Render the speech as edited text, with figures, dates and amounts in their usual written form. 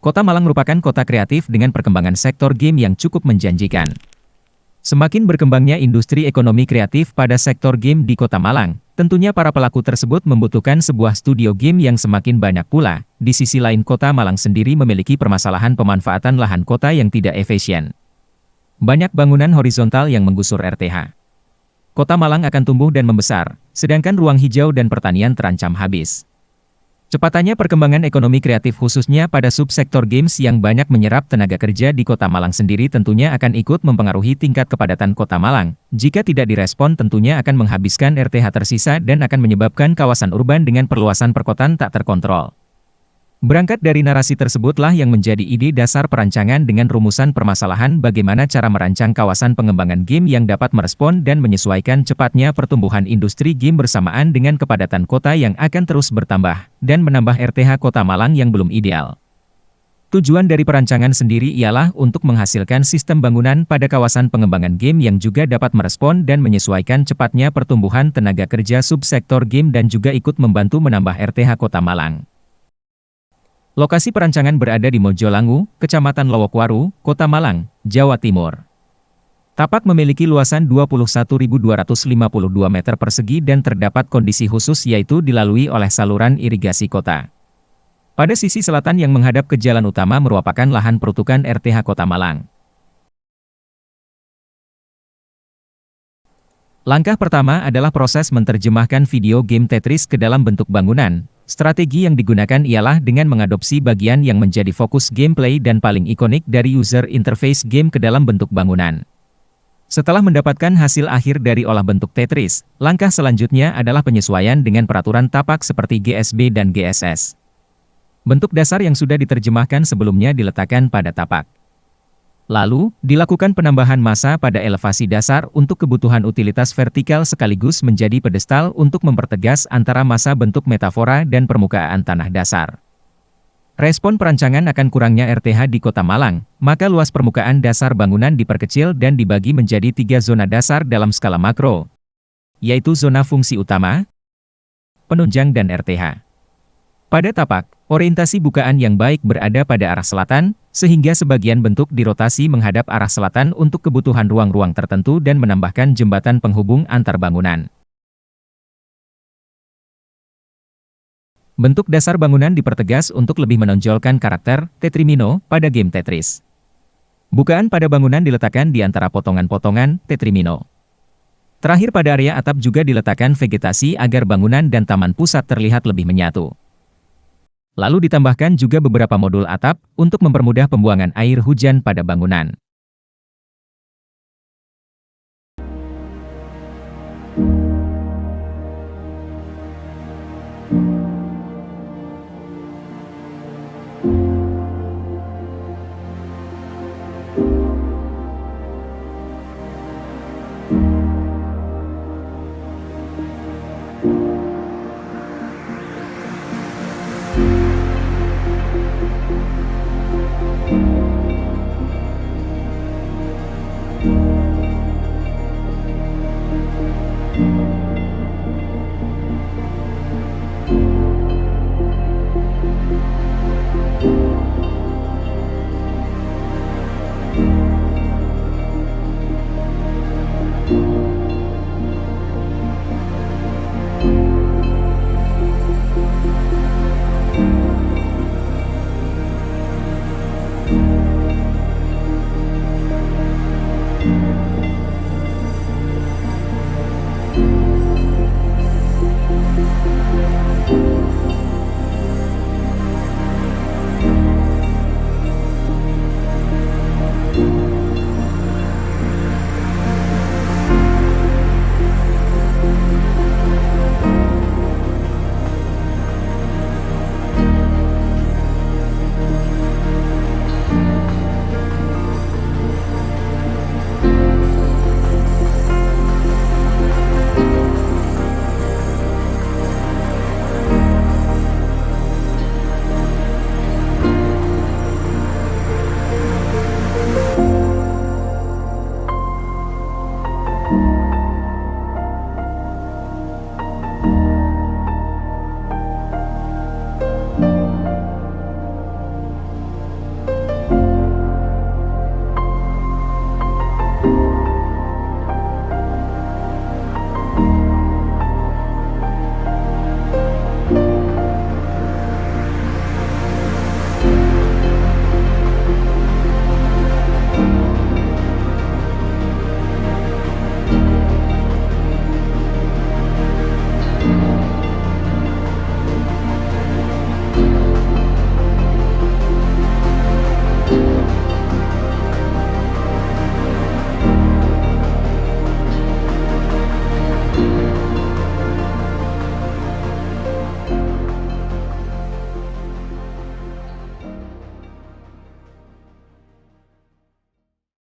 Kota Malang merupakan kota kreatif dengan perkembangan sektor game yang cukup menjanjikan. Semakin berkembangnya industri ekonomi kreatif pada sektor game di Kota Malang, tentunya para pelaku tersebut membutuhkan sebuah studio game yang semakin banyak pula. Di sisi lain, Kota Malang sendiri memiliki permasalahan pemanfaatan lahan kota yang tidak efisien. Banyak bangunan horizontal yang menggusur RTH. Kota Malang akan tumbuh dan membesar, sedangkan ruang hijau dan pertanian terancam habis. Cepatannya perkembangan ekonomi kreatif khususnya pada subsektor games yang banyak menyerap tenaga kerja di Kota Malang sendiri tentunya akan ikut mempengaruhi tingkat kepadatan Kota Malang. Jika tidak direspon tentunya akan menghabiskan RTH tersisa dan akan menyebabkan kawasan urban dengan perluasan perkotaan tak terkontrol. Berangkat dari narasi tersebutlah yang menjadi ide dasar perancangan dengan rumusan permasalahan bagaimana cara merancang kawasan pengembangan game yang dapat merespon dan menyesuaikan cepatnya pertumbuhan industri game bersamaan dengan kepadatan kota yang akan terus bertambah, dan menambah RTH Kota Malang yang belum ideal. Tujuan dari perancangan sendiri ialah untuk menghasilkan sistem bangunan pada kawasan pengembangan game yang juga dapat merespon dan menyesuaikan cepatnya pertumbuhan tenaga kerja subsektor game dan juga ikut membantu menambah RTH Kota Malang. Lokasi perancangan berada di Mojolangu, Kecamatan Lowokwaru, Kota Malang, Jawa Timur. Tapak memiliki luasan 21.252 meter persegi dan terdapat kondisi khusus yaitu dilalui oleh saluran irigasi kota. Pada sisi selatan yang menghadap ke jalan utama merupakan lahan peruntukan RTH Kota Malang. Langkah pertama adalah proses menerjemahkan video game Tetris ke dalam bentuk bangunan. Strategi yang digunakan ialah dengan mengadopsi bagian yang menjadi fokus gameplay dan paling ikonik dari user interface game ke dalam bentuk bangunan. Setelah mendapatkan hasil akhir dari olah bentuk Tetris, langkah selanjutnya adalah penyesuaian dengan peraturan tapak seperti GSB dan GSS. Bentuk dasar yang sudah diterjemahkan sebelumnya diletakkan pada tapak. Lalu, dilakukan penambahan massa pada elevasi dasar untuk kebutuhan utilitas vertikal sekaligus menjadi pedestal untuk mempertegas antara massa bentuk metafora dan permukaan tanah dasar. Respon perancangan akan kurangnya RTH di Kota Malang, maka luas permukaan dasar bangunan diperkecil dan dibagi menjadi 3 zona dasar dalam skala makro, yaitu zona fungsi utama, penunjang dan RTH. Pada tapak, orientasi bukaan yang baik berada pada arah selatan, sehingga sebagian bentuk dirotasi menghadap arah selatan untuk kebutuhan ruang-ruang tertentu dan menambahkan jembatan penghubung antar bangunan. Bentuk dasar bangunan dipertegas untuk lebih menonjolkan karakter Tetrimino pada game Tetris. Bukaan pada bangunan diletakkan di antara potongan-potongan Tetrimino. Terakhir pada area atap juga diletakkan vegetasi agar bangunan dan taman pusat terlihat lebih menyatu. Lalu ditambahkan juga beberapa modul atap untuk mempermudah pembuangan air hujan pada bangunan.